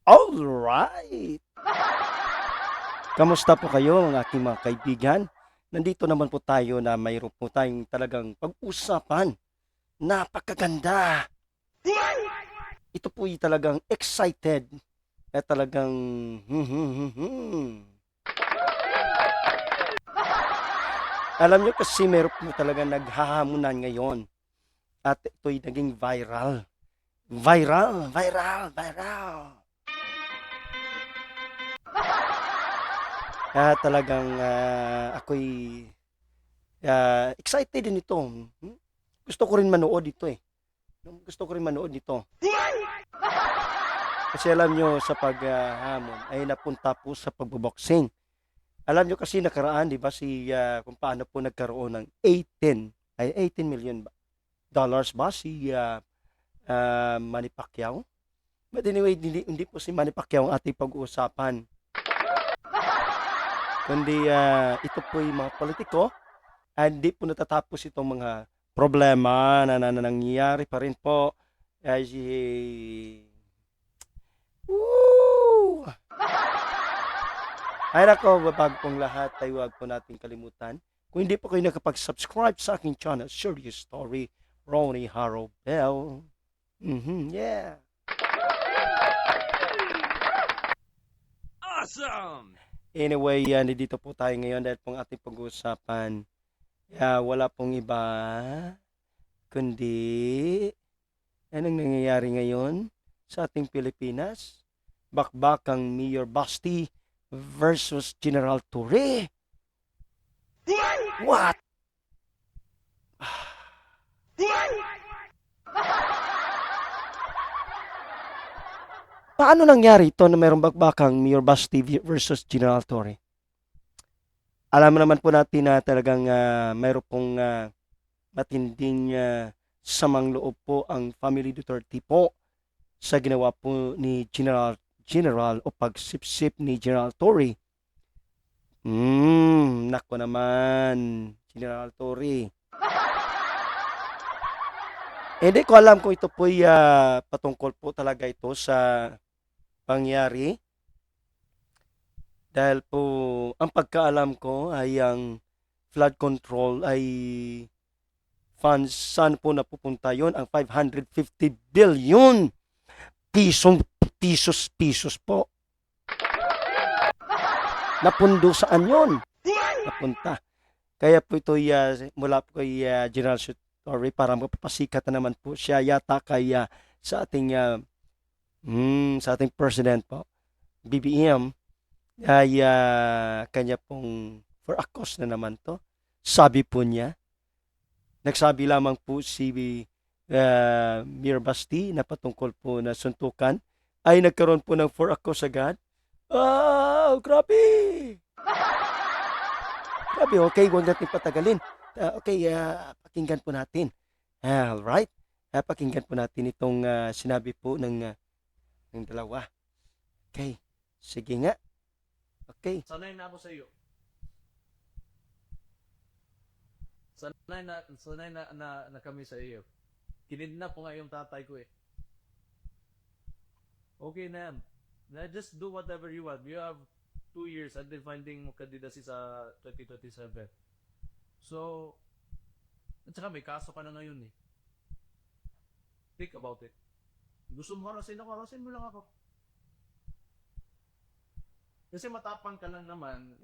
Alright! Kamusta po kayo ang aking mga kaibigan? Nandito naman po tayo na mayroon po tayong talagang pag-usapan. Napakaganda! Ito po talagang excited at talagang Alam nyo kasi meron po talaga naghahamunan ngayon at ito'y naging viral. Viral, viral, viral. Kaya talagang ako'y excited din ito. Gusto ko rin manood ito eh. Gusto ko rin manood nito. Kasi alam nyo sa paghamon ay napunta po sa pagboboxing. Alam nyo kasi nakaraan, di ba, kung paano po nagkaroon ng 18 million dollars ba si Manny Pacquiao? But anyway, hindi po si Manny Pacquiao ang ating pag-uusapan. Kundi ito po yung mga politiko at hindi po natatapos itong mga problema na nangyayari pa rin po. Woo! Ay nako, bago pong lahat ay huwag po natin kalimutan. Kung hindi po kayo nakapag-subscribe sa aking channel, Serious Story, Ronnie Harrow Bell. Yeah. Awesome! Anyway, nandito po tayo ngayon dahil pong ating pag-uusapan. Wala pong iba, kundi anong nangyayari ngayon sa ating Pilipinas? Bakbakang Mayor Basti versus General Torre. What? Paano nangyari ito na mayroong bakbakang Mayor Basti versus General Torre? Alam naman po natin na talagang mayroon pong matinding samang loob po ang family Duterte po sa ginawa po ni General o pagsipsip ni General Torre. Nako naman, General Torre. Hindi ko alam kung ito po patungkol po talaga ito sa pangyari. Dahil po, ang pagkaalam ko ay ang flood control ay funds, saan po napupunta yon ang 550 billion pesos po. Napundo saan yon? Napunta. Kaya po ito mula po kay General Torre para magpapasikat na naman po siya yata kay sa ating president po, BBM, ay kanya pong for a cause na naman to. Sabi po niya, nagsabi lamang po si Mayor Basti na patungkol po na suntukan ay nagkaroon po ng for a cause agad. Grabe! Grabe, okay, huwag natin patagalin. Pakinggan po natin. Alright? Pakinggan po natin itong sinabi po ng dalawa. Okay, sige nga. Okay. Sanay na ako sa iyo. Sanay na kami sa iyo. Kinidnap ko nga yung tatay ko eh. Okay na yan. Just do whatever you want. You have 2 years until finding mo kandidacy sa 2027. So, at saka may kaso ka na ngayon eh. Think about it. Gusto mo harasin ako, harasin mo lang ako. Kasi matapang ka lang naman,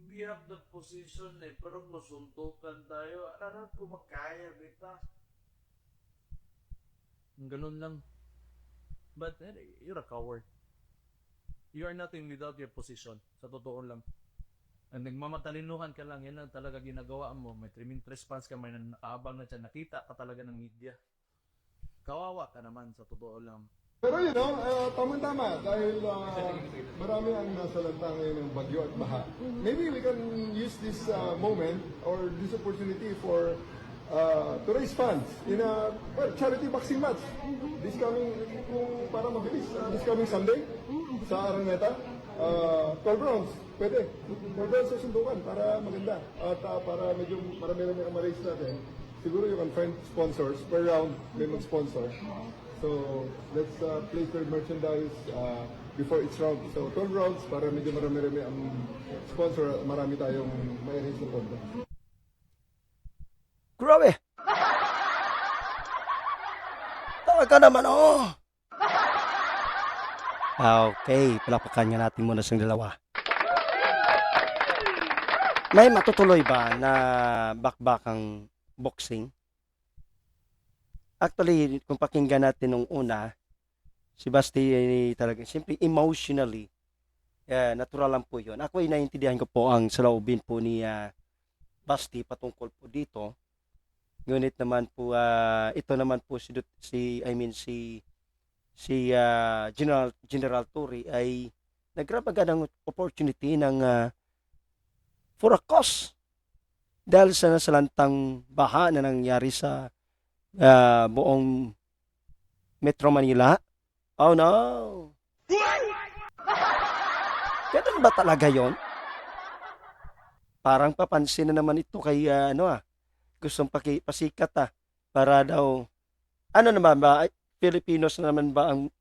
we have the position eh, pero masuntukan tayo, ano po makaya kita. Ganun lang. But you're a coward. You are nothing without your position. Sa totoo lang. And nagmamatalinuhan ka lang, yan lang talaga ginagawa mo. May trespass ka, may nakaabang na dyan, nakita ka talaga ng media. Kawawa ka naman, sa totoo lang. Pero tama-tama dahil marami ang nasalanta ngayon ng bagyo at baha. Maybe we can use this moment or this opportunity to raise funds in a charity boxing match. This coming, para mabilis, this coming Sunday sa Araneta. 12 rounds, pwede. 12 rounds sa sundukan para maganda. At para medyo marami ang ma-raise natin. Siguro you can find sponsors. Per round may mag-sponsor. So let's place their merchandise before each round. So 12 rounds para medyo marami-rami ang sponsor, marami tayong may-arrange na pondo. Grabe! Talaga naman, oh! Okay, palakpakan nga natin muna sa dalawa. May matutuloy ba na bakbakang boxing? Actually, kung pakinggan natin nung una, si Basti talaga, siyempre emotionally, natural lang po yun. Ako ay naiintindihan ko po ang saloobin po ni Basti patungkol po dito. Ngunit naman po, ito naman po si General Torre ay naggrab agad ng opportunity ng for a cause dahil sa nasalantang baha na nangyari sa buong Metro Manila. Oh no! Ganun ba talaga yon? Parang papansin na naman ito kay gustong pasikat para daw ano naman ba Filipinos na naman ba ang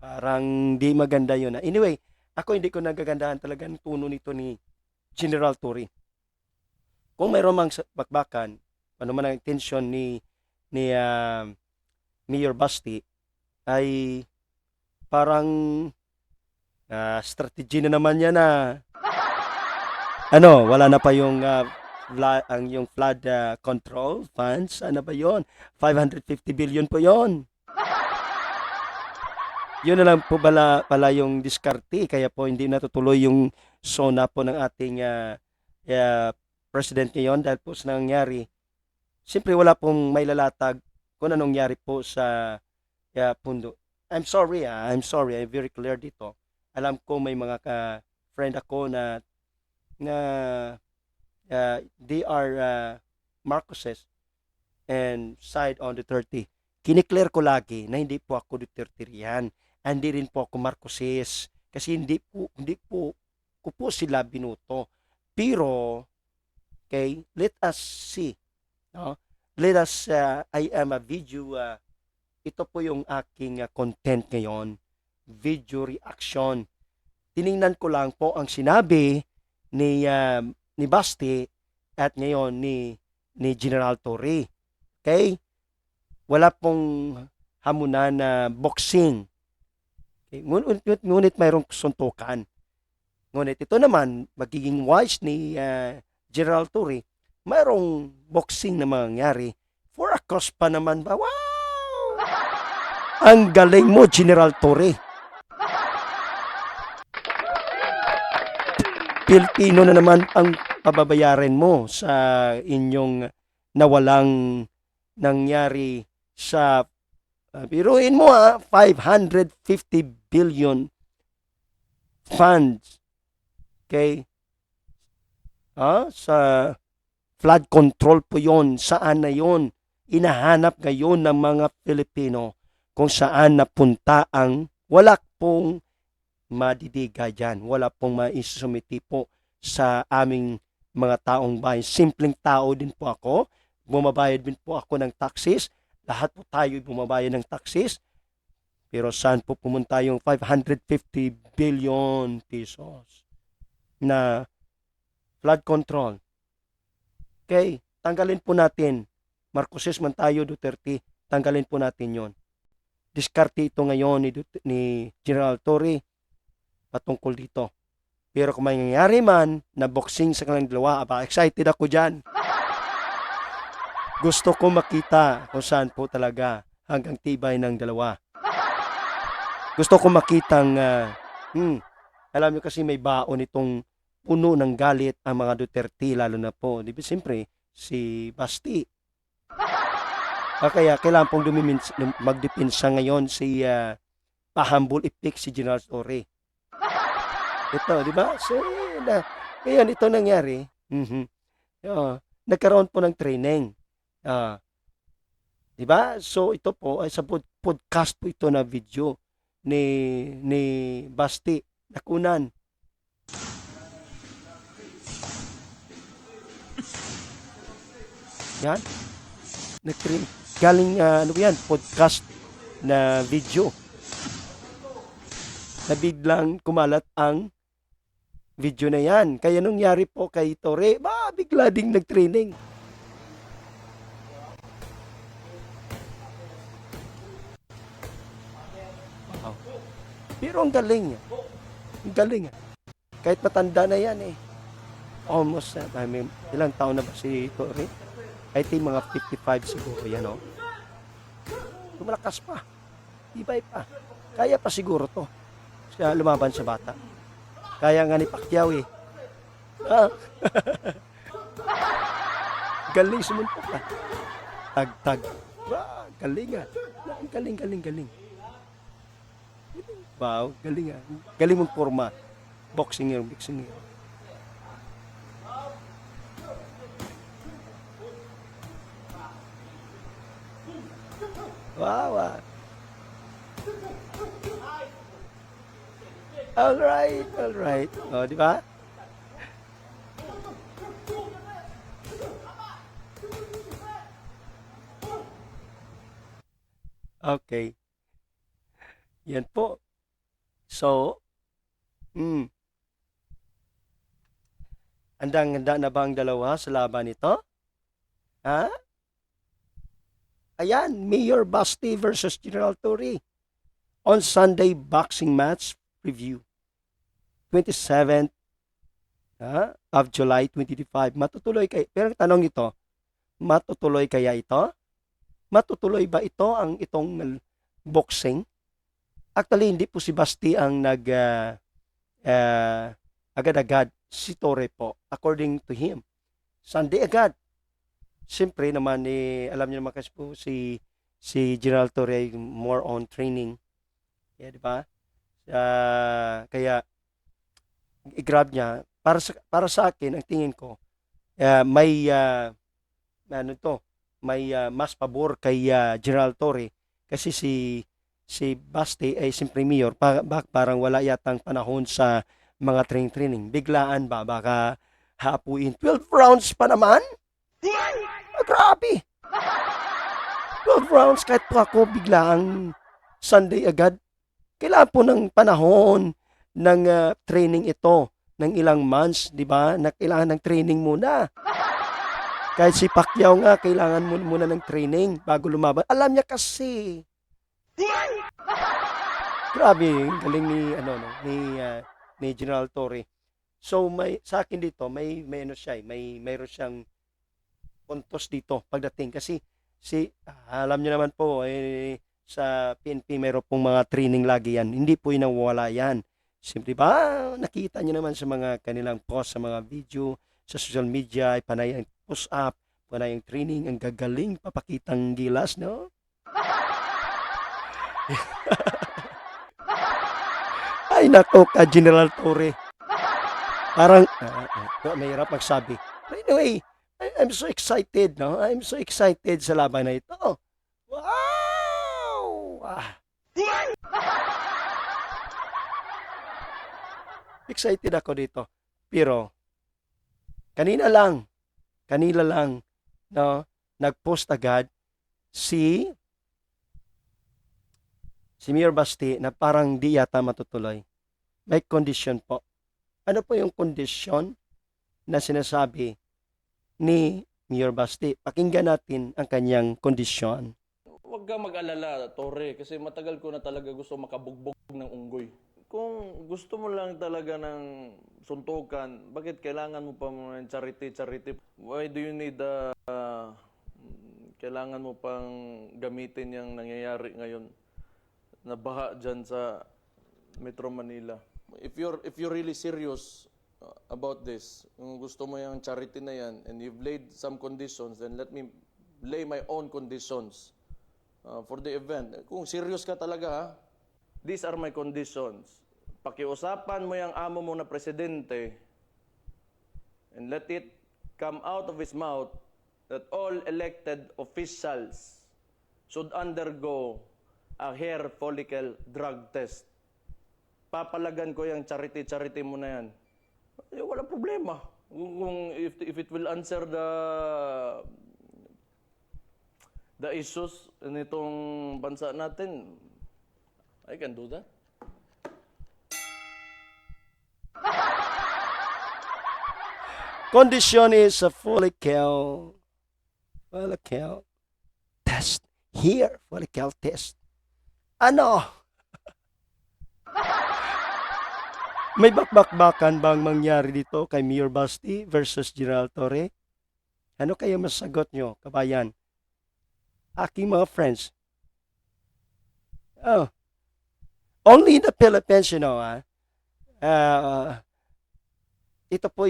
parang di maganda yun. Anyway, ako hindi ko nagagandahan talaga ng tono nito ni General Torre. Kung mayroon mang bakbakan, ano man ang intention ni Mayor Basti, ay parang strategy na naman yan na wala na pa yung yung flood control funds. Ano ba yon? 550 billion po yon. Yun na lang po pala yung diskarte, kaya po hindi natutuloy yung SONA po ng ating president ngayon dahil po sa nangyari. Siyempre wala pong may lalatag kung anong nangyari po sa pundo. I'm sorry, I'm very clear dito. Alam ko may mga friend ako na they are Marcoses and side on Duterte. Kiniklear ko lagi na hindi po ako Duterterian. Hindi rin po ako Marcoses. Kasi hindi po ko po sila binuto. Pero, okay, let us see. No? Let us, I am a video, ito po yung aking content ngayon. Video reaction. Tiningnan ko lang po ang sinabi ni Basti at ngayon ni General Torre. Okay? Wala pong hamunan na boxing. Okay? Ngunit mayroong suntukan. Ngunit ito naman, magiging wise ni General Torre, mayroong boxing na mangyari. For a cause pa naman ba? Wow! Ang galing mo, General Torre. Pilipino na naman ang pababayaran mo sa inyong nawalang nangyari sa biruin mo 550 billion funds. Okay? Sa flood control po yon. Saan na yon? Inahanap ngayon ng mga Pilipino kung saan napunta ang wala pong madidiga dyan. Wala pong maisumiti po sa aming mga taong bayan. Simpleng tao din po ako. Bumabayad din po ako ng taxes. Lahat po tayo bumabayad ng taxes. Pero saan po pumunta yung 550 billion pesos na flood control? Okay, tanggalin po natin. Marcoses man tayo, Duterte, tanggalin po natin yon. Diskarte ito ngayon ni General Torre patungkol dito. Pero kung may nangyari man na boxing sa kanilang dalawa, excited ako dyan. Gusto ko makita kung saan po talaga hanggang tibay ng dalawa. Gusto ko makitang, alam nyo kasi may baon itong puno ng galit ang mga Duterte, lalo na po, di ba, siyempre, si Basti. Kaya kailangan pong magdipinsa ngayon si pahambol ipik si General Torre. Ito, di ba? So, ngayon ito nangyari. Nagkaroon po ng training. Di ba? So, ito po ay sa podcast po ito na video ni Basti Nakunan. Yan. Galing, ano yan, podcast na video na biglang kumalat ang video na yan. Kaya nung nangyari po kay Torre, bigla ding nag-training. Wow. Pero ang galing niya. Ang galing niya. Kahit matanda na yan eh. Almost, ilang taon na ba si Torre? I think mga 55 siguro yan, oh. Lumalakas pa. Ibay pa. Kaya pa siguro to. Siya lumaban sa bata. Kaya nga ni Pacquiao eh. Ah. Galing sumuntok ka. Tag-tag. Galing ah. Galing, galing, galing. Wow, galing ah. Galing mong forma. Boxing yun. Wow, ah. All right. O, di ba? Okay. Yan po. So, handang-handa na ba ang dalawa sa laban nito? Ha? Ayan, Mayor Basti versus General Torre on Sunday boxing match preview. 27th of July 2025. Matutuloy kaya, pero ang tanong ito, matutuloy kaya ito? Matutuloy ba ito ang itong boxing? Actually, hindi po si Basti ang agad-agad, si Torre po, according to him. Sunday agad. Siyempre naman, alam niyo naman kasi po si General Torre more on training. Yeah, di ba? Kaya, i-grab niya. Para sa akin, ang tingin ko, may mas pabor kay General Torre kasi si Basti ay siyempre mayor, parang wala yatang panahon sa mga training. Biglaan ba? Baka hapuin. 12 rounds pa naman? Grabe! 12 rounds kahit po ako biglang Sunday agad. Kailangan po ng panahon ng training ito ng ilang months, di ba? Na kailangan ng training muna. Kahit si Pacquiao nga, kailangan muna ng training bago lumaban. Alam niya kasi. Grabe, galing ni General Torre. So sa akin dito, mayroon siyang puntos dito pagdating kasi alam niyo naman po sa PNP mayroon pong mga training lagi yan. Hindi po inawala yan. Siyempre ba, nakita niyo naman sa mga kanilang post, sa mga video, sa social media, panay ang push-up, panay ang training, ang gagaling, papakitang gilas, no? Ay, nako ka, General Torre. Parang, mahirap magsabi. But anyway, I'm so excited, no? I'm so excited sa laban na ito. Wow! Excited ako dito. Pero, kanina lang, no, nag-post agad si Mayor Basti na parang di yata matutuloy. May condition po. Ano po yung condition na sinasabi ni Mayor Basti? Pakinggan natin ang kanyang kondisyon. Huwag ka mag-alala, Torre, kasi matagal ko na talaga gusto makabugbog ng unggoy. Kung gusto mo lang talaga ng suntukan, bakit kailangan mo pa ng charity? Why do you need kailangan mo pang gamitin yung nangyayari ngayon na baha dyan sa Metro Manila? If you're really serious about this, kung gusto mo yung charity na yan and you've laid some conditions, then let me lay my own conditions for the event. Kung serious ka talaga, ha? These are my conditions. Pakiusapan mo yung amo mo na presidente and let it come out of his mouth that all elected officials should undergo a hair follicle drug test. Papalagan ko yung charity mo na yan. Wala problema. Kung if it will answer the issues nitong bansa natin, I can do that. Condition is a follicle test. Here, follicle test. Ano? May bakbakbakan bang mangyari dito kay Mayor Basti versus General Torre? Ano kaya masagot nyo, kabayan? Aking mga friends. Oh, only in the Philippines, you know, ito po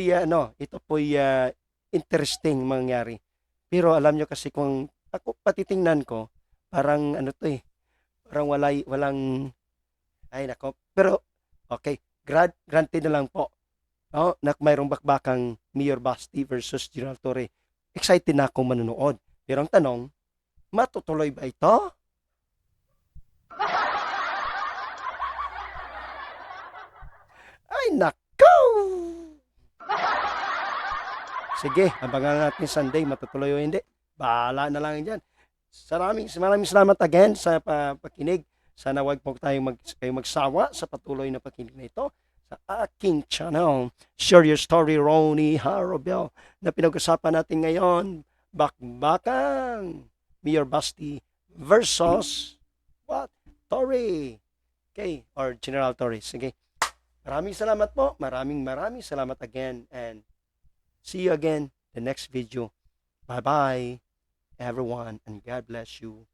interesting mangyari. Pero alam nyo kasi kung ako patitingnan ko, parang ano to eh, parang walang, ay nako. Pero, okay, granted na lang po. No, na mayroong bakbakang Mayor Basti versus General Torre. Excited na akong manonood. Pero ang tanong, matutuloy ba ito? Ay, nako! Sige, abangan natin Sunday, matutuloy o hindi. Bahala na lang dyan. Maraming salamat again sa pakinig. Sana wag po kayo magsawa sa patuloy na pakinig na ito sa aking channel. Share Your Story, Ronnie Harobel, na pinag-usapan natin ngayon, bakbakang Mayor Basti versus what? Torre. Okay, or General Torre. Sige. Maraming salamat po. Maraming salamat again, and see you again the next video. Bye-bye, everyone, and God bless you.